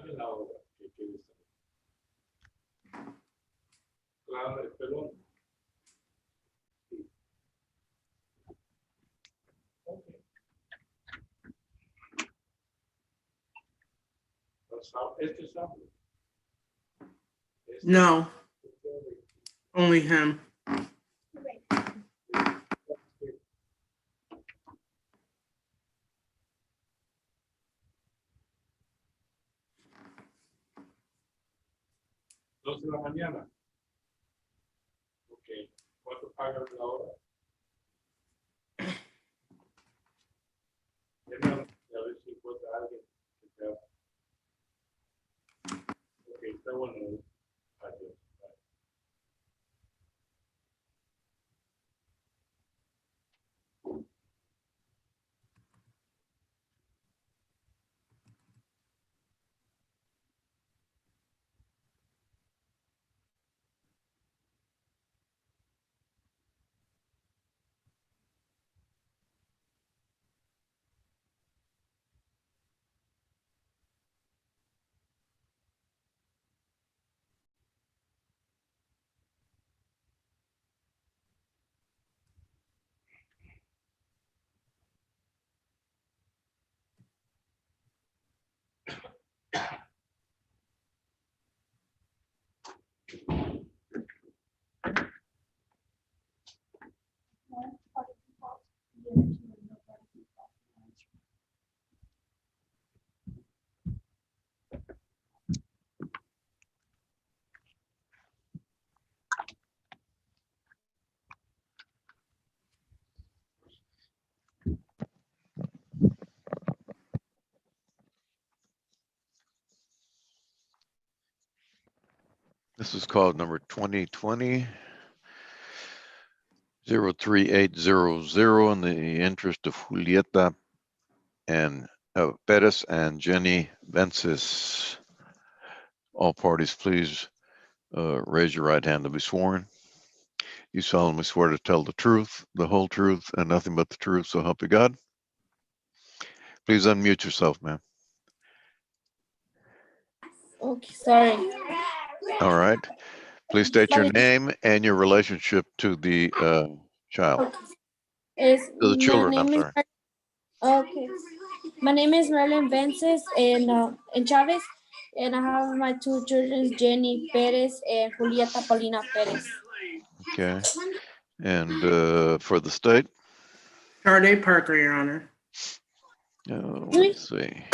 en la obra que quieres saber. Clave de pelón. Sí. Okay. Este es Samuel. No, only him. ¿2 de la mañana? Ok. ¿Cuánto pagan la hora? Déjame a ver si encuentra alguien que te haga. Ok, está bueno. Adiós. This is called number 2020-03800 in the interest of Julieta and Perez and Jenny Vences. All parties, please raise your right hand to be sworn. You solemnly swear to tell the truth, the whole truth, and nothing but the truth, so help you God. Please unmute yourself, ma'am. Okay, sorry. All right. Please state your name and your relationship to the child. To the children, I'm sorry. Okay. My name is Marilyn Vences and Chavez, and I have my 2 children, Jenny Perez and Julieta Paulina Perez. Okay. And for the state? Sharday Parker, Your Honor. Let's see.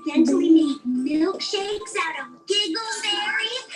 Accidentally made milkshakes out of giggleberries.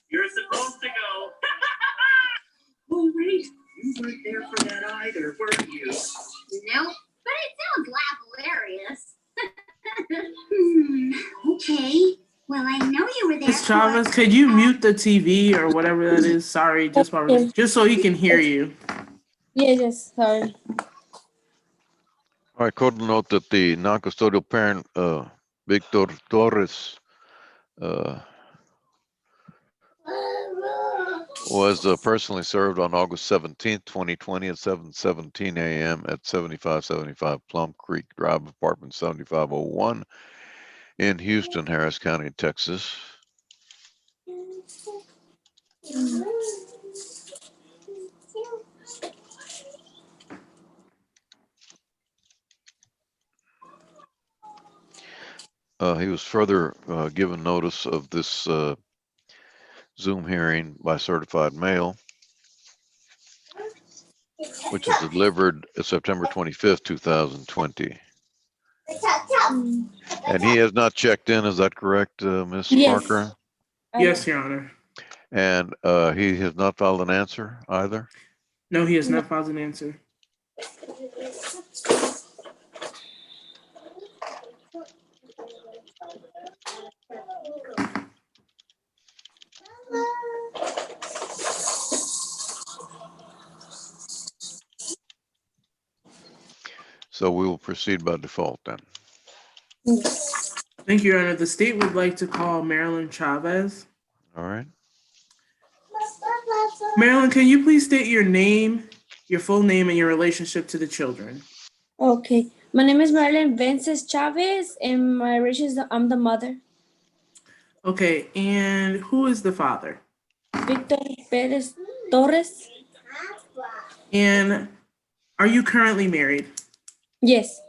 You're supposed to go. Oh, wait. You weren't there for that either, were you? Nope, but it sounds hilarious. Okay. Well, I know you were there. Miss Chavez, could you mute the TV or whatever that is? Sorry, just so he can hear you. Yes, sorry. All right, code note that the non-custodial parent, Victor Torres, was personally served on August 17th, 2020 at 7:17 a.m. at 7575 Plum Creek Drive, apartment 7501 in Houston, Harris County, Texas. He was further given notice of this Zoom hearing by certified mail, which was delivered September 25th, 2020. And he has not checked in, is that correct, Ms. Parker? Yes, Your Honor. And he has not filed an answer either? No, he has not filed an answer. So we will proceed by default then. Thank you, Your Honor. The state would like to call Marilyn Chavez. All right. Marilyn, can you please state your name, your full name, and your relationship to the children? Okay. My name is Marilyn Vences Chavez, and my race is I'm the mother. Okay, and who is the father? Victor Perez Torres. And are you currently married? Yes.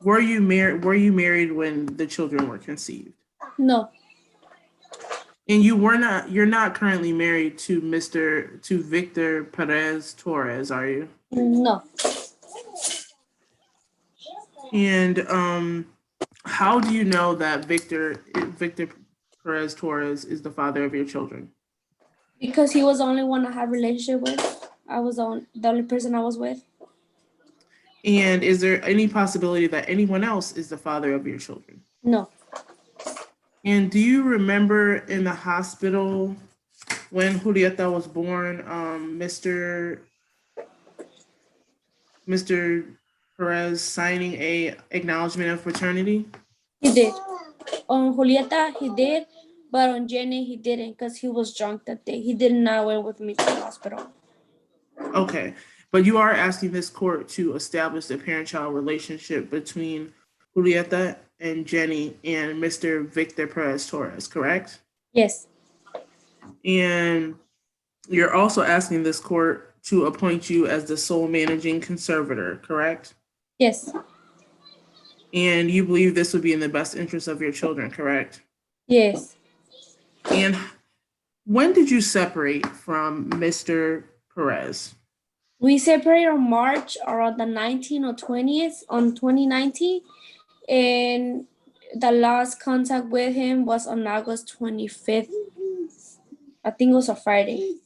Were you married when the children were conceived? No. And you're not currently married to Victor Perez Torres, are you? No. And how do you know that Victor Perez Torres is the father of your children? Because he was the only one I had a relationship with. I was the only person I was with. And is there any possibility that anyone else is the father of your children? No. And do you remember in the hospital when Julieta was born, Mr. Perez signing a acknowledgement of paternity? He did. On Julieta, he did, but on Jenny, he didn't because he was drunk that day. He did not went with me to the hospital. Okay, but you are asking this court to establish the parent-child relationship between Julieta and Jenny and Mr. Victor Perez Torres, correct? Yes. And you're also asking this court to appoint you as the sole managing conservator, correct? Yes. And you believe this would be in the best interest of your children, correct? Yes. And when did you separate from Mr. Perez? We separated on March around the 19th or 20th on 2019. And the last contact with him was on August 25th. I think it was a Friday.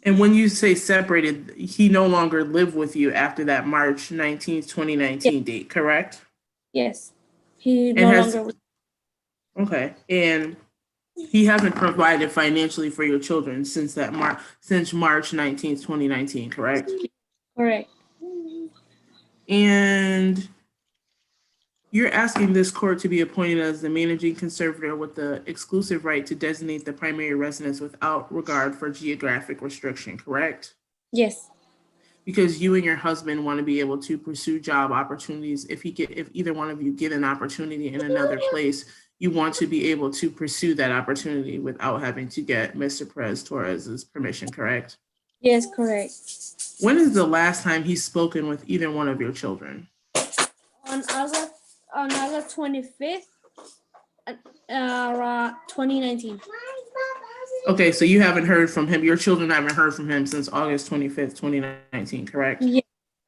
And when you say separated, he no longer lived with you after that March 19th, 2019 date, correct? Yes. He And no has longer. okay, and he hasn't provided financially for your children since March 19th, 2019, correct? Correct. And you're asking this court to be appointed as the managing conservator with the exclusive right to designate the primary residence without regard for geographic restriction, correct? Yes. Because you and your husband want to be able to pursue job opportunities. If either one of you get an opportunity in another place, you want to be able to pursue that opportunity without having to get Mr. Perez Torres's permission, correct? Yes, correct. When is the last time he's spoken with either one of your children? On August 25th, 2019. Okay, so you haven't heard from him. Your children haven't heard from him since August 25th, 2019, correct? Yeah,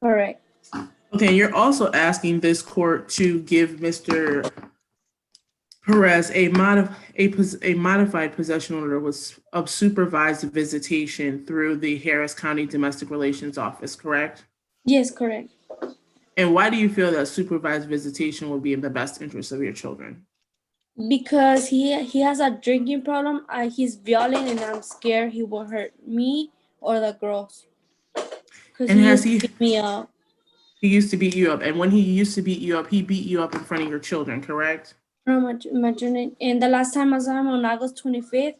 correct. Okay, and you're also asking this court to give Mr. Perez a modified possession order of supervised visitation through the Harris County Domestic Relations Office, correct? Yes, correct. And why do you feel that supervised visitation will be in the best interest of your children? Because he has a drinking problem. He's violent, and I'm scared he will hurt me or the girls. Because And he has used to he beat me up. he used to beat you up, and when he used to beat you up, he beat you up in front of your children, correct? And the last time I saw him on August 25th,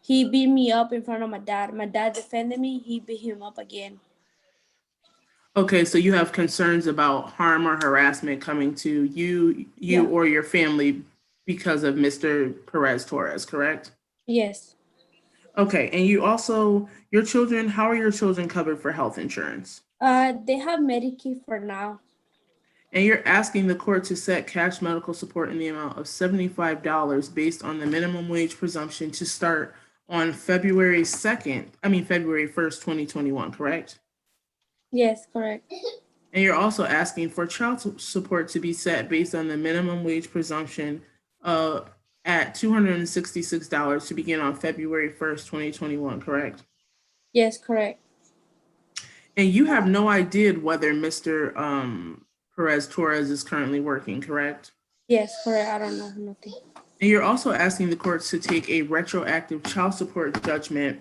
he beat me up in front of my dad. My dad defended me. He beat him up again. Okay, so you have concerns about harm or harassment coming to you Yeah. or your family because of Mr. Perez Torres, correct? Yes. Okay, and your children, how are your children covered for health insurance? They have Medicaid for now. And you're asking the court to set cash medical support in the amount of $75 based on the minimum wage presumption to start on February 1st, 2021, correct? Yes, correct. And you're also asking for child support to be set based on the minimum wage presumption at $266 to begin on February 1st, 2021, correct? Yes, correct. And you have no idea whether Mr. Perez Torres is currently working, correct? Yes, correct. I don't know nothing. And you're also asking the courts to take a retroactive child support judgment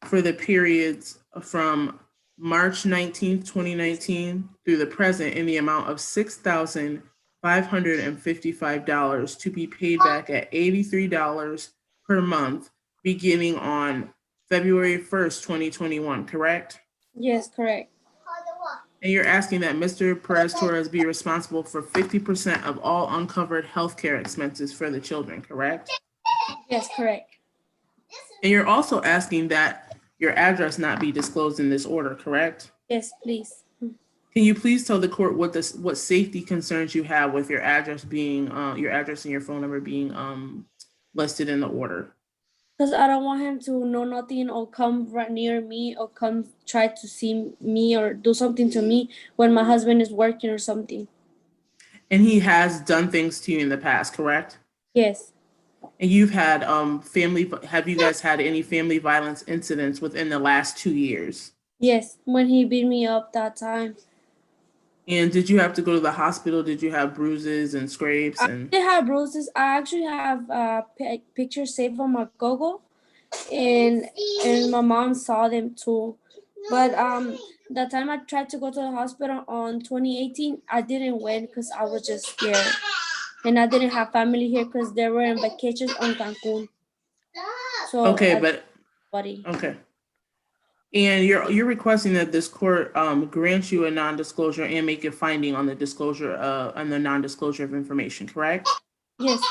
for the periods from March 19th, 2019 through the present in the amount of $6,555 to be paid back at $83 per month beginning on February 1st, 2021, correct? Yes, correct. And you're asking that Mr. Perez Torres be responsible for 50% of all uncovered healthcare expenses for the children, correct? Yes, correct. And you're also asking that your address not be disclosed in this order, correct? Yes, please. Can you please tell the court what safety concerns you have with your address and your phone number being listed in the order? Because I don't want him to know nothing or come right near me or come try to see me or do something to me when my husband is working or something. And he has done things to you in the past, correct? Yes. And you've had have you guys had any family violence incidents within the last 2 years? Yes. When he beat me up that time. And did you have to go to the hospital? Did you have bruises and scrapes? I And did have bruises. I actually have pictures saved on my Google, and my mom saw them too. But the time I tried to go to the hospital on 2018, I didn't win because I was just scared, and I didn't have family here because they were in vacations on Cancun. So okay, I but buddy. okay. And you're requesting that this court grant you a non-disclosure and make a finding on the disclosure on the non-disclosure of information, correct? Yes.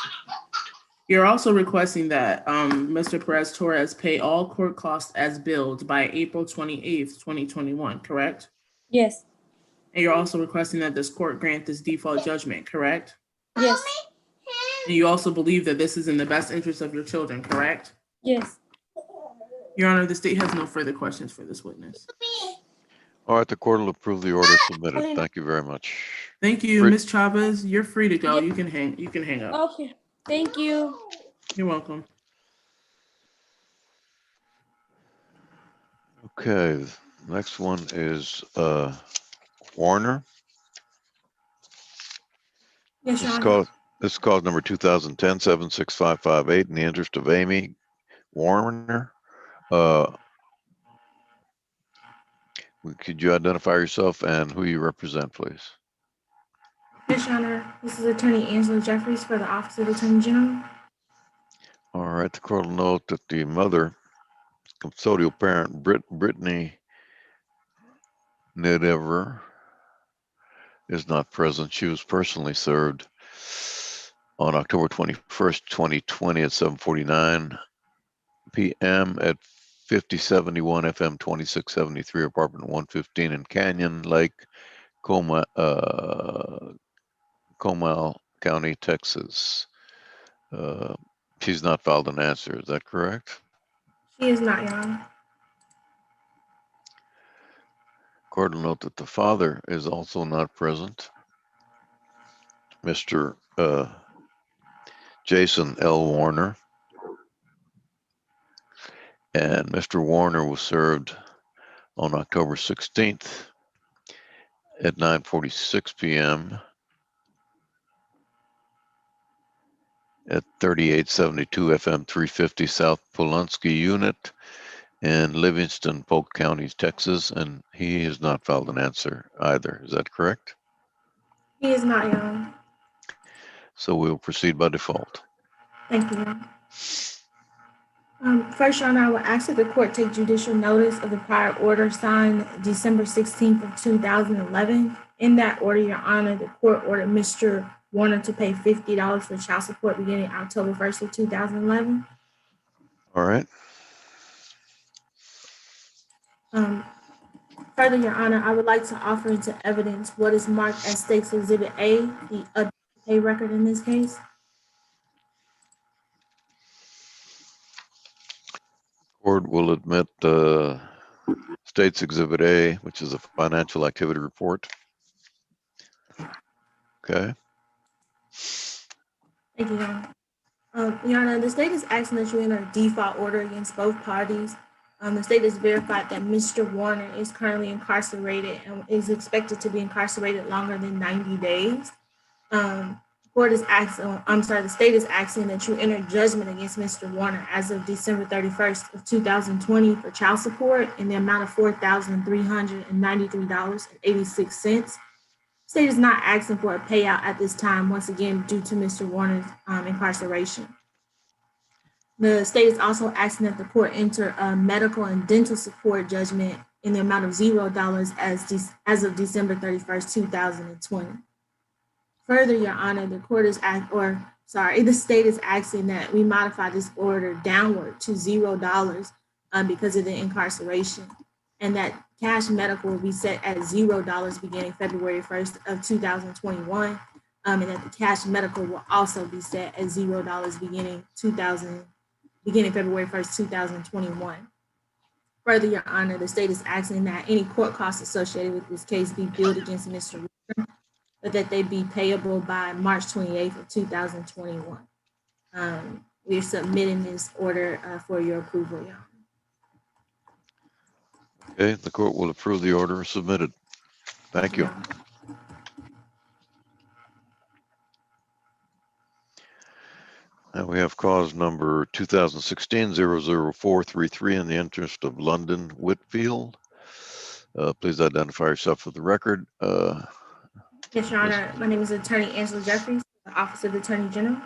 You're also requesting that Mr. Perez Torres pay all court costs as billed by April 28th, 2021, correct? Yes. And you're also requesting that this court grant this default judgment, correct? Yes. And you also believe that this is in the best interest of your children, correct? Yes. Your Honor, the state has no further questions for this witness. All right, the court will approve the order submitted. Thank you very much. Thank you, Free- Ms. Chavez. You're free to go. Yeah. You can hang up. Okay. Thank you. You're welcome. Okay, next one is Warner. Yes, This Your is Honor. cause, this is cause number 2010-76558 in the interest of Amy Warner. Could you identify yourself and who you represent, please? Yes, Your Honor. This is Attorney Angela Jeffries for the Office of Attorney General. All right, the court will note that the mother, custodial parent, Brittany Nidever, is not present. She was personally served on October 21st, 2020 at 7:49 p.m. at 5071 FM 2673, apartment 115 in Canyon Lake, Comal County, Texas. She's not filed an answer. Is that correct? She is not, Your Honor. Court will note that the father is also not present. Mr. Jason L. Warner. And Mr. Warner was served on October 16th at 9:46 p.m. at 3872 FM 350 South Pulaski Unit in Livingston, Polk County, Texas, and he has not filed an answer either. Is that correct? He is not, Your Honor. So we'll proceed by default. Thank you, Your Honor. First, Your Honor, I will ask that the court take judicial notice of the prior order signed December 16th of 2011. In that order, Your Honor, the court ordered Mr. Warner to pay $50 for child support beginning October 1st of 2011. All right. Further, Your Honor, I would like to offer into evidence what is marked as State's Exhibit A, the pay record in this case. Court will admit State's Exhibit A, which is a financial activity report. Okay. Thank you, Your Honor. Your Honor, the state is asking that you enter a default order against both parties. The state has verified that Mr. Warner is currently incarcerated and is expected to be incarcerated longer than 90 days. The state is asking that you enter judgment against Mr. Warner as of December 31st of 2020 for child support in the amount of $4,393.86. State is not asking for a payout at this time, once again, due to Mr. Warner's incarceration. The state is also asking that the court enter a medical and dental support judgment in the amount of $0 as of December 31st, 2020. Further, Your Honor, the state is asking that we modify this order downward to $0 because of the incarceration, and that cash medical will be set at $0 beginning February 1st of 2021, and that the cash medical will also be set at $0 beginning February 1st, 2021. Further, Your Honor, the state is asking that any court costs associated with this case be billed against Mr. Wilson, but that they be payable by March 28th of 2021. We're submitting this order for your approval, Your Honor. Okay, the court will approve the order submitted. Thank you. And we have cause number 2016-00433 in the interest of London Whitfield. Please identify yourself for the record. Yes, Your Honor. My name is Attorney Angela Jeffries, the Office of the Attorney General.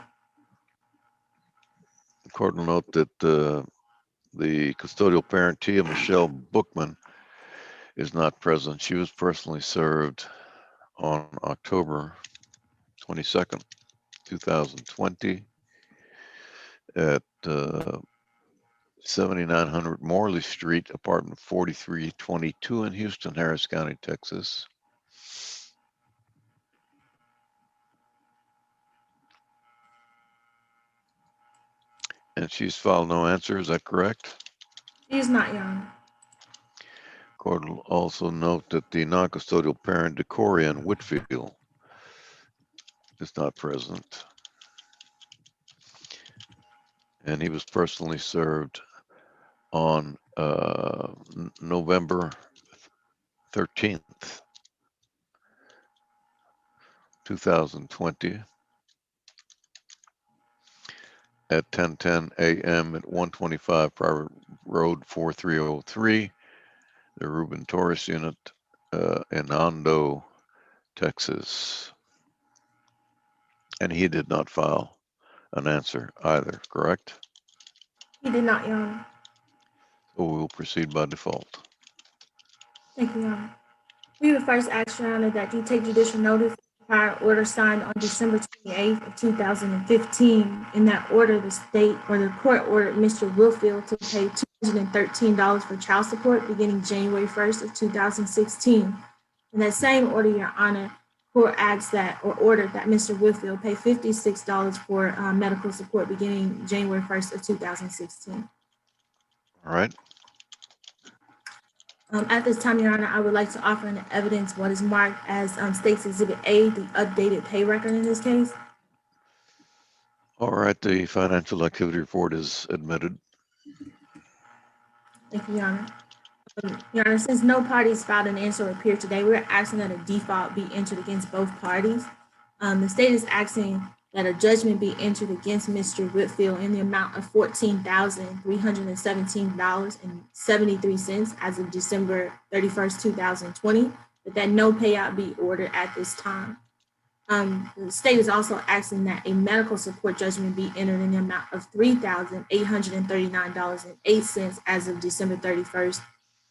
The court will note that the custodial parent, Tia Michelle Bookman, is not present. She was personally served on October 22nd, 2020 at 7900 Morley Street, apartment 4322 in Houston, Harris County, Texas. And she's filed no answer, is that correct? She is not, Your Honor. Court will also note that the non-custodial parent, Decorian Whitfield, is not present. And he was personally served on November 13th, 2020 at 10:10 a.m. at 125 Private Road 4303, the Ruben Torres unit in Ondo, Texas. And he did not file an answer either, correct? He did not, Your Honor. So we will proceed by default. Thank you, Your Honor. We would first ask, Your Honor, that you take judicial notice of the prior order signed on December 28th of 2015. In that order, the court ordered Mr. Wilfield to pay $213 for child support beginning January 1st of 2016. In that same order, Your Honor, court ordered that Mr. Wilfield pay $56 for medical support beginning January 1st of 2016. All right. At this time, Your Honor, I would like to offer in evidence what is marked as State's Exhibit A, the updated pay record in this case. All right, the financial activity report is admitted. Thank you, Your Honor. Your Honor, since no parties filed an answer or appeared today, we're asking that a default be entered against both parties. The state is asking that a judgment be entered against Mr. Whitfield in the amount of $14,317.73 as of December 31st, 2020, but that no payout be ordered at this time. The state is also asking that a medical support judgment be entered in the amount of $3,839.08 as of December 31st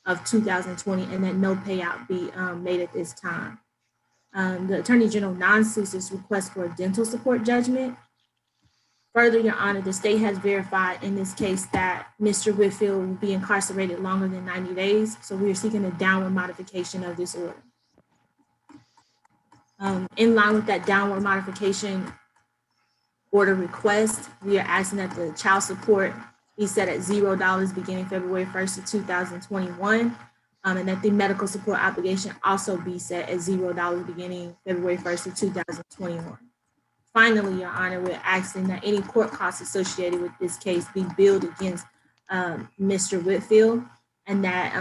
of 2020, and that no payout be made at this time. The Attorney General non-suites request for a dental support judgment. Further, Your Honor, the state has verified in this case that Mr. Whitfield will be incarcerated longer than 90 days, so we are seeking a downward modification of this order. In line with that downward modification order request, we are asking that the child support be set at $0 beginning February 1st of 2021, and that the medical support obligation also be set at $0 beginning February 1st of 2021. Finally, Your Honor, we're asking that any court costs associated with this case be billed against Mr. Whitfield, and that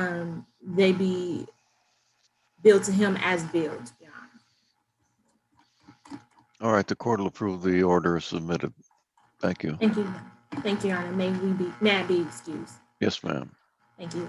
they be billed to him as billed, Your Honor. All right, the court will approve the order submitted. Thank you. Thank you. Thank you, Your Honor. May I be excused? Yes, ma'am. Thank you.